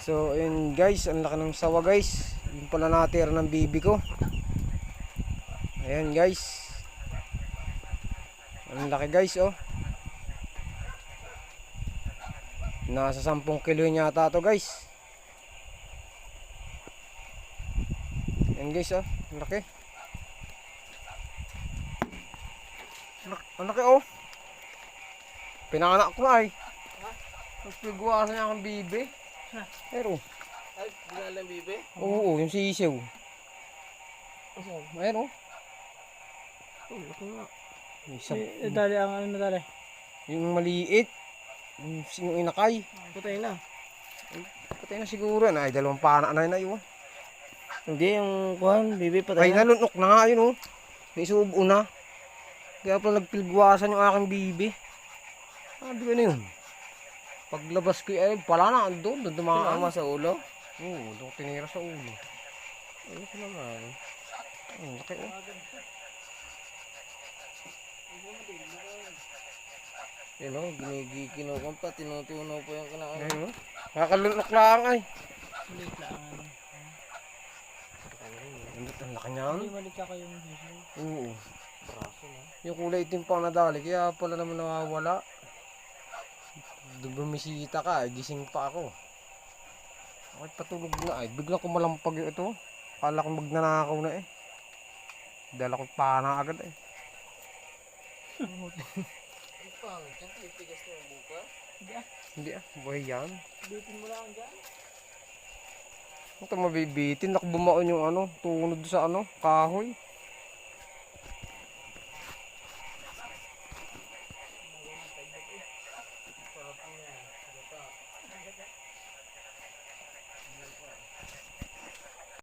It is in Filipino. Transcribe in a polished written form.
So ayun guys, ang laki ng sawa guys. Yung pala natira ng bibi ko. Ayan guys. Ang laki guys oh. Nasa 10 kilo yata to guys. Ayan guys oh, ang laki. Ang laki oh. Pinanganak ko na ay. Nagpiguasan niya akong bibi. Pero Ay, binalang bibi? oo, yung sisiw. Ayan oh. Oh, laki nga. Isang, Dali ang ano na dali. yung maliit. Yung inakay. Patay na. Patay na siguro na. Ay, 2 pana na yun. Hindi, yung kuhan, bibi Ay, patay na. nalunok na nga yun oh. May subo na. Kaya pala nagpilgwasan yung aking bibi. Ano na yun? Paglabas ko ay pala na doon dumaan. Tinama sa ulo? Oo, doon tinira sa ulo. Ano ko naman? Laki oh. Yun o, ginigikinokan pa, tinutunaw pa yung kinaan. Ayun oh. Kakalunok lang ay. Maliit lang. Ang laki niya. Hindi maliit ako yung video. Oo. Braso na. Yung kulay itim pang nadali, kaya pala naman nawawala. Doon bumisita ka, gising pa ako. Ay, patulog na ay. Bigla ko malampag yung ito. Kala ko magnanakaw na eh. Dala ko pana agad eh. Ang pangit, yung titigas na yung buka. Hindi ah, buhay yan. Bitin mo lang dyan. Ito mabibitin, nakbumaon yung ano, tunod sa ano, kahoy.